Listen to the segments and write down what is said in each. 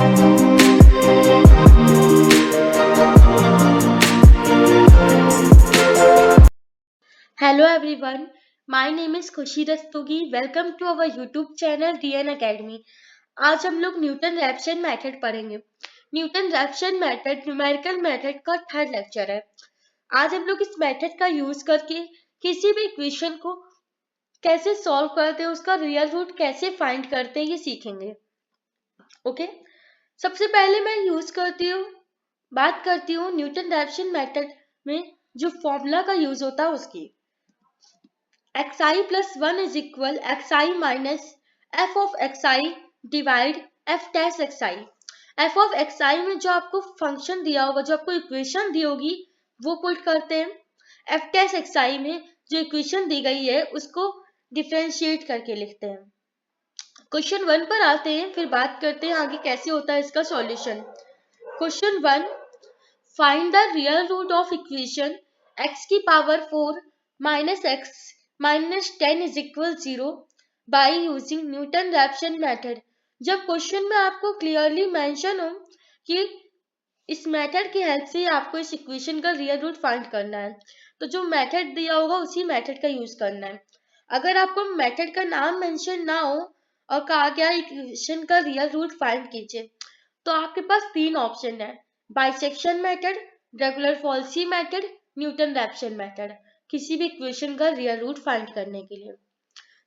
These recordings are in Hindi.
Hello everyone, my name is Khushi Rastogi. Welcome to our YouTube channel DN academy. आज हम लोग न्यूटन रैप्सन मेथड पढ़ेंगे. Newton Raphson method numerical method का थर्ड लेक्चर है. आज हम लोग इस मेथड का यूज करके किसी भी इक्वेशन को कैसे सॉल्व करते हैं, उसका रियल रूट कैसे फाइंड करते हैं, ये सीखेंगे. ओके, सबसे पहले मैं बात करती हूँ न्यूटन रैप्सन मेथड में जो फॉर्मूला का यूज होता है उसकी. xi plus 1 is equal xi minus f of xi divide f dash xi. f of xi में जो आपको फंक्शन दिया होगा, जो आपको इक्वेशन दी होगी, वो पुट करते हैं. f dash xi में जो इक्वेशन दी गई है उसको डिफरेंशिएट करके लिखते हैं. क्वेश्चन 1 पर आते हैं, फिर बात करते हैं आगे कैसे होता है इसका solution. Question 1, find the real root of equation x की power 4 minus x minus 10 is equal 0 by using Newton Raphson method. जब क्वेश्चन में आपको क्लियरली मेंशन हो कि इस मेथड की हेल्प से आपको इस इक्वेशन का रियल रूट फाइंड करना है, तो जो मेथड दिया होगा उसी मेथड का यूज करना है. अगर आपको मेथड का नाम मेंशन ना हो और कहा गया इक्वेशन का रियल रूट फाइंड कीजिए, तो आपके पास तीन ऑप्शन है: bisection method, regular falsies method, Newton Raphson method, किसी भी इक्वेशन का रियल रूट फाइंड करने के लिए.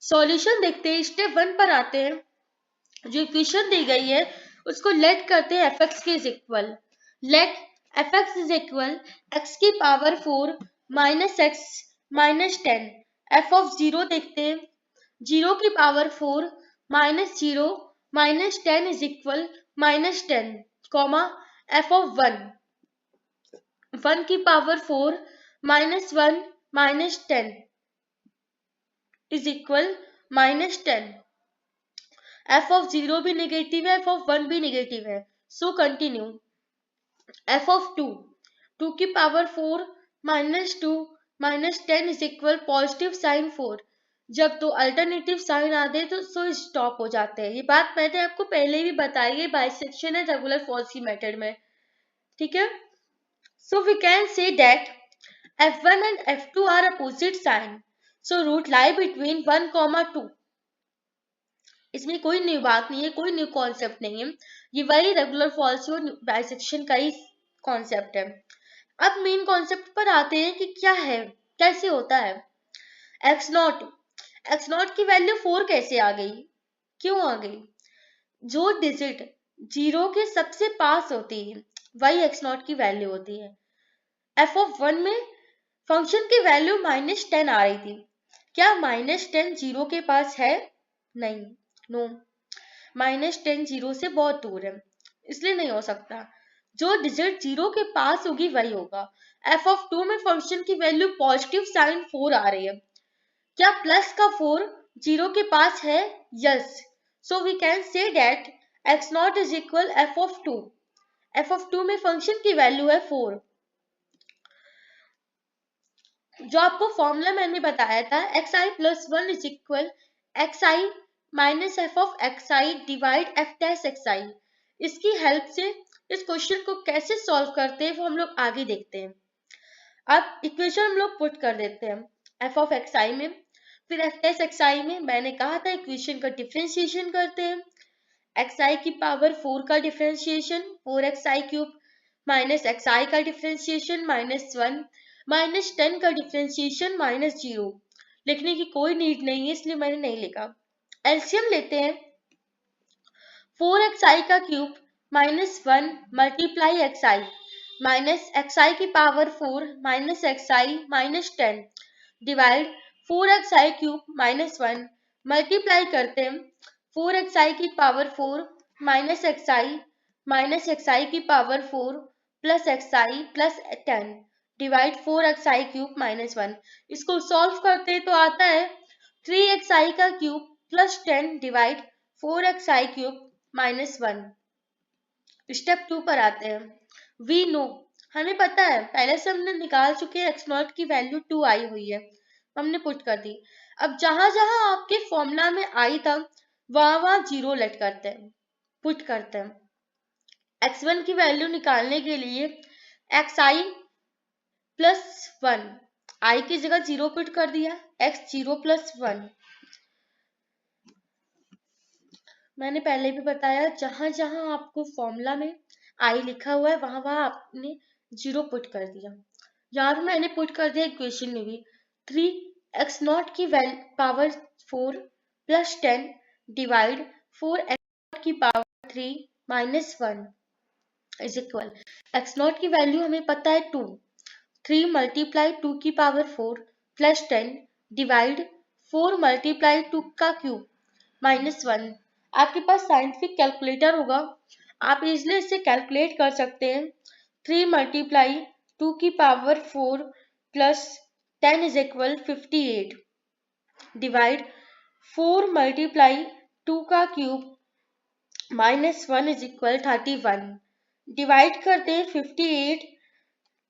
सॉल्यूशन देखते हैं. स्टेप 1 पर आते हैं. जो इक्वेशन दी गई है उसको लेट करते हैं fx के is equal. Let fx is equal x की power 4 minus x minus 10. f of 0 देखते हैं. 0 की power 4 minus 0 minus 10 is equal minus 10, comma f of 1 की power 4 minus 1 minus 10 is equal minus 10. f of 0 भी नेगेटिव है, f ऑफ 1 भी नेगेटिव है. So continue. f ऑफ 2 की power 4 minus 2 minus 10 is equal positive sign 4. जब दो अल्टरनेटिव साइन आते हैं तो सो स्टॉप हो जाते हैं. ये बात मैंने आपको पहले भी बताई है बाइसेक्शन है रेगुलर फॉल्सी मेथड में. ठीक है. So we can say that f1 and f2 are opposite sign, so root lie between 1, 2. इसमें कोई न्यू बात नहीं है, कोई न्यू कॉन्सेप्ट नहीं है. ये वही रेगुलर फॉल्सी और बाइसेक्शन का ही कॉन्सेप्ट है. अब मेन कॉन्सेप्ट पर आते हैं कि क्या है, कैसे होता है. x0 की वैल्यू 4 कैसे आ गई, क्यों आ गई? जो डिजिट 0 के सबसे पास होती है वही x0 की वैल्यू होती है. f ऑफ 1 में फंक्शन की वैल्यू माइनस 10 आ रही थी. क्या माइनस 10 0 के पास है? नहीं, नो. माइनस 10 0 से बहुत दूर है, इसलिए नहीं हो सकता. जो डिजिट 0 के पास होगी वही होगा. f ऑफ 2 में फंक्शन की वैल्यू पॉजिटिव साइन 4 आ रही है. क्या प्लस का 4 0 के पास है? Yes. So we can say that x0 is equal f of 2. f of 2 में फंक्शन की वैल्यू है 4. जो आपको फॉर्मूला मैंने बताया था, xi plus 1 is equal xi minus f of xi divide f dash xi. इसकी हेल्प से इस क्वेश्चन को कैसे सॉल्व करते हैं वो हम लोग आगे देखते हैं. अब इक्वेशन हम लोग पुट कर देते हैं f ऑफ xi में, फिर f डैश xi में. मैंने कहा था इक्वेशन का डिफरेंशिएशन करते हैं. xi की पावर 4 का differentiation 4xi cube minus xi का डिफरेंशिएशन माइनस 1 माइनस 10 का डिफरेंशिएशन माइनस 0. लिखने की कोई नीड नहीं है, इसलिए मैंने नहीं लिखा. एलसीएम लेते हैं. 4xi का cube minus 1 multiply xi minus xi की power 4 minus xi minus 10 divide 4xi cube minus 1 multiply करते हैं 4xi की पावर 4 माइनस xi की power 4 plus xi plus 10 divide 4xi cube minus 1. इसको सॉल्व करते हैं तो आता है 3xi का cube plus 10 divide 4xi cube minus 1. Step 2 पर आते हैं. वी नो, हमें पता है, पहले से हमने निकाल चुके हैं x0 की वैल्यू 2 आई हुई है, हमने पुट कर दी. अब जहां जहां आपके फॉर्मूला में आई था वहां 0 लेट करते हैं, पुट करते हैं. x1 की वैल्यू निकालने के लिए xi प्लस 1 i की जगह 0 पुट कर दिया, x0 प्लस 1। मैंने पहले भी बताया जहां जहां आपको फॉर्मूला में i लिखा हुआ है वहां वहां आपने 0 पुट कर दिया। यहाँ पे मैंने पुट कर दिया इक्वेशन में भी 3x0 की पावर 4 प्लस 10 डिवाइड 4x0 की power 3 minus 1 is equal x0 की वैल्यू हमें पता है 2, 3 मल्टीप्लाई 2 की पावर 4 प्लस 10 डिवाइड 4 मल्टीप्लाई 2 का क्यूब माइनस 1। आपके पास साइंटिफिक कैलकुलेटर होगा, आप इजिली इसे कैलकुलेट कर सकते हैं। 3 मल्टीप्लाई 2 की power 4 plus 10 is equal 58 divide 4 multiply 2 का cube minus 1 is equal 31। Divide करते हैं 58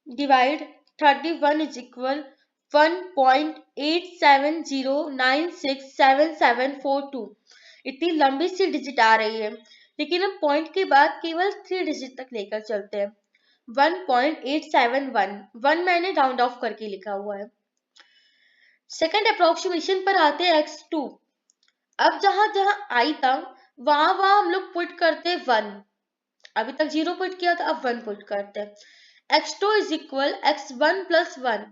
डिवाइड 31 इज इक्वल 1.8709677742। इतनी लंबी सी डिजिट आ रही है, लेकिन हम पॉइंट के बाद केवल 3 डिजिट तक लेकर चलते हैं। 1.871 1 मैंने राउंड ऑफ करके लिखा हुआ है। सेकंड अप्रोक्सीमेशन पर आते हैं x2। अब जहां जहां i था वहां वहां हम लोग पुट करते हैं 1। अभी तक 0 पुट किया था, अब 1 पुट करते हैं। x2 is equal x1 plus 1।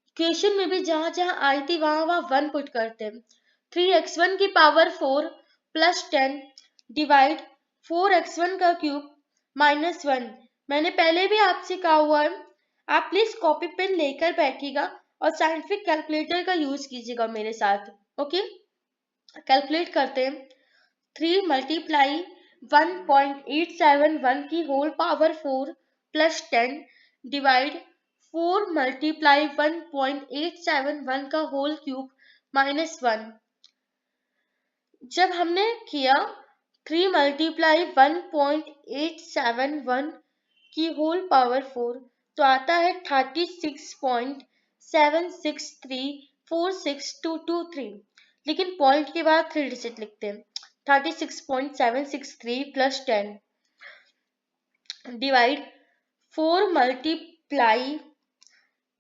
Equation में भी जहां जहां आई थी वहां वहां 1 पुट करते हैं। 3x1 की पावर 4 प्लस 10 डिवाइड 4x1 का क्यूब माइनस 1। मैंने पहले भी आपसे कहा हुआ है, आप प्लीज कॉपी पेन लेकर बैठिएगा और साइंटिफिक कैलकुलेटर का यूज कीजिएगा मेरे साथ। ओके, कैलकुलेट करते हैं। 3 मल्टीप्लाई 1.871 की whole power 4 plus 10 divide 4 multiply 1.871 का होल क्यूब माइनस 1। जब हमने किया 3 मल्टीप्लाई 1.871 की होल पावर 4 तो आता है 36.76346223, लेकिन पॉइंट के बाद 3 डिजिट लिखते हैं। 36.763 प्लस 10 डिवाइड 4 मल्टीप्लाई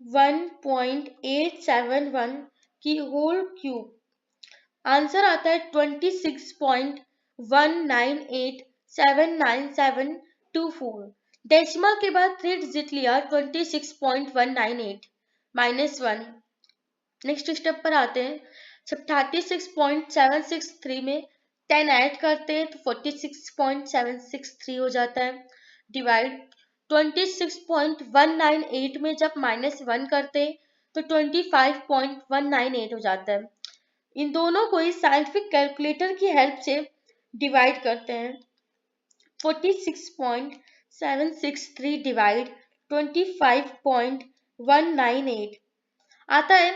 1.871 की होल क्यूब, आंसर आता है 26.198797724। डेसिमल के बाद 3 डिजिट लिया 26.198 माइनस 1। नेक्स्ट स्टेप पर आते हैं। जब 36.763 में 10 ऐड करते हैं तो 46.763 हो जाता है डिवाइड 26.198 में जब माइनस 1 करते हैं तो 25.198 हो जाता है। इन दोनों को इस साइंटिफिक कैलकुलेटर की हेल्प से डिवाइड करते हैं। 46.763 डिवाइड 25.198 आता है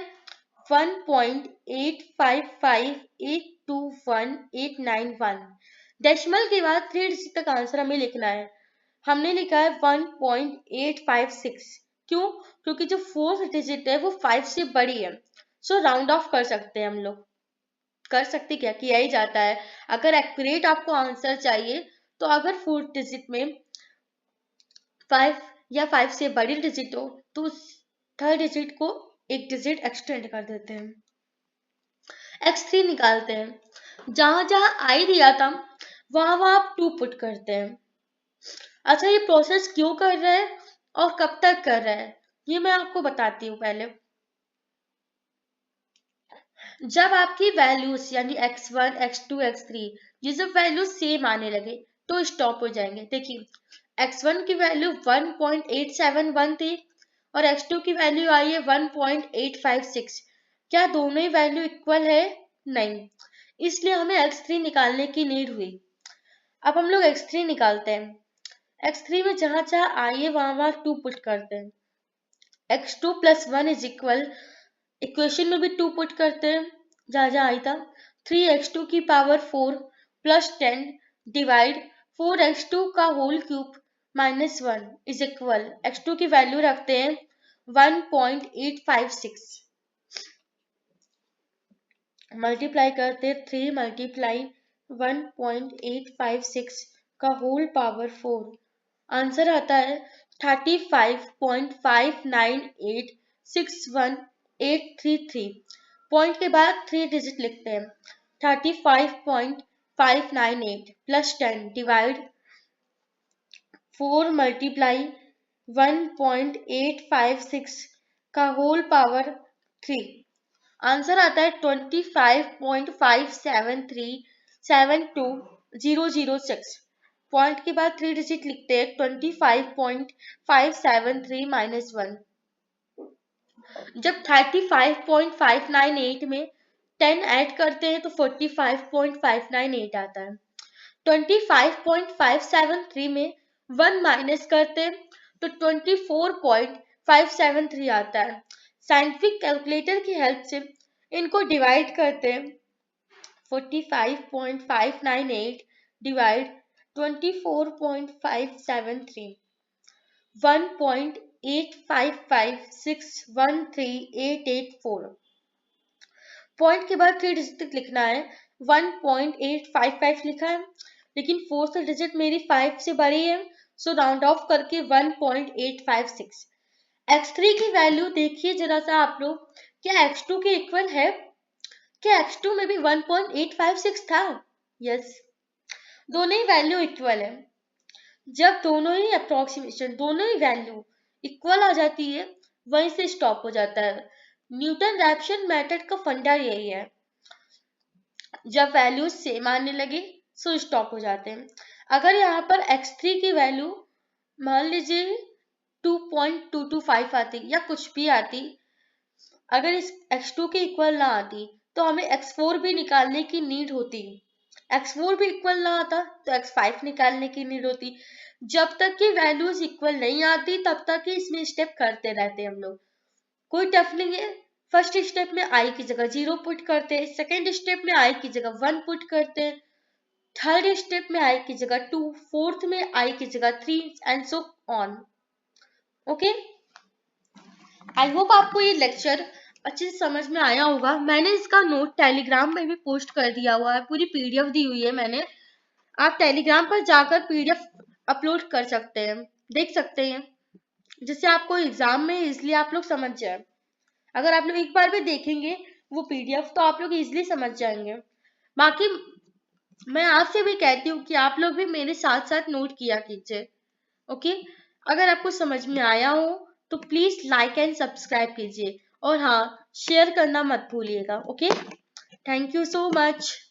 1.855821.891। डेसिमल के बाद 3 डिजिट तक आंसर हमें लिखना है। हमने लिखा है 1.856। क्यों? क्योंकि जो फोर्थ डिजिट है वो 5 से बड़ी है, सो राउंड ऑफ कर सकते हैं हम लोग। कर सकते क्या, किया ही जाता है। अगर एक्यूरेट आपको आंसर चाहिए तो अगर फोर्थ डिजिट में 5 या 5 से बड़ी डिजिट हो तो उस थर्ड डिजिट को एक डिजिट एक्सटेंड कर देते हैं। x3 निकालते हैं। जहां जहां i दिया था वहां वहां आप 2 पुट करते हैं। अच्छा, ये प्रोसेस क्यों कर रहा है और कब तक कर रहा है ये मैं आपको बताती हूँ। पहले जब आपकी वैल्यूज यानी x1, x2, x3 ये सब वैल्यूज सेम आने लगे तो स्टॉप हो जाएंगे। देखिए, x1 की वैल्यू 1.871 थी और x2 की वैल्यू आई है 1.856। क्या दोनों ही वैल्यू इक्वल है? नहीं, इसलिए हमें x3 निकालने की नीड हुई। अब हम लोग x3 निकालते हैं। x3 में जहां जहां आई है वहां वहां 2 पुट करते हैं। x2 plus 1 is equal, equation में भी 2 पुट करते हैं जहां जहां आई था। 3x2 की पावर 4 प्लस 10 डिवाइड 4x2 का whole cube minus 1 is equal, x2 की वैल्यू रखते हैं 1.856। मल्टीप्लाई करते 3 मल्टीप्लाई 1.856 का होल पावर 4। आंसर आता है 35.59861,833। पॉइंट के बाद 3 डिजिट लिखते हैं। 35.598 प्लस 10 डिवाइड 4 मल्टीप्लाई 1.856 का होल पावर 3। आंसर आता है 25.573720006। पॉइंट के बाद 3 डिजिट लिखते हैं। 25.573 माइनस 1। जब 35.598 में 10 ऐड करते हैं तो 45.598 आता है। 25.573 में 1 माइनस करते हैं तो 24.573 आता है। साइंटिफिक कैलकुलेटर की हेल्प से इनको डिवाइड करते हैं। 45.598 डिवाइड 24.573 1.855613884। पॉइंट के बाद 3 डिजिट लिखना है। 1.855 लिखा है, लेकिन 4th डिजिट मेरी 5 से बड़ी है, सो राउंड ऑफ करके 1.856। x3 की वैल्यू देखिए जरा सा आप लोग, क्या x2 के इक्वल है? क्या x2 में भी 1.856 था? यस, दोनों ही वैल्यू इक्वल है। जब दोनों ही अप्रोक्सीमेशन, दोनों ही वैल्यू इक्वल आ जाती है, वहीं से स्टॉप हो जाता है। न्यूटन रैप्सन मेथड का फंडा यही है, जब वैल्यूज सेम आने लगे सो स्टॉप हो जाते हैं। अगर यहाँ पर x3 की वैल्यू मान लीजिए 2.225 आती या कुछ भी आती, अगर इस x2 के इक्वल ना आती तो हमें x4 भी निकालने की नीड होती। x4 भी इक्वल ना आता तो x5 निकालने की नीड होती। जब तक कि वैल्यूज इक्वल नहीं आती तब तक ही इसमें स्टेप करते रहते हम लोग, कोई टफ नहीं है। फर्स्ट स्टेप में i की जगह 0 पुट करते हैं, सेकेंड स्टेप में i की जगह 1 पुट करते हैं, थर्ड स्टेप में i की जगह 2, फोर्थ में i की जगह 3 and so on. Okay, I hope आपको ये लेक्चर अच्छे से समझ में आया होगा। मैंने इसका नोट टेलीग्राम में भी पोस्ट कर दिया हुआ है, पूरी पीडीएफ दी हुई है मैंने। आप टेलीग्राम पर जाकर पीडीएफ अपलोड कर सकते हैं, देख सकते हैं, जिससे आपको एग्जाम में इजिली आप लोग समझ जाए। अगर आप लोग एक बार भी देखेंगे वो पीडीएफ तो आप लोग इजिली समझ जाएंगे। बाकी मैं आपसे भी कहती हूँ कि आप लोग भी मेरे साथ साथ नोट किया कीजिए। ओके, अगर आपको समझ में आया हो तो प्लीज लाइक एंड सब्सक्राइब कीजिए, और हाँ, शेयर करना मत भूलिएगा। Okay, thank you so much.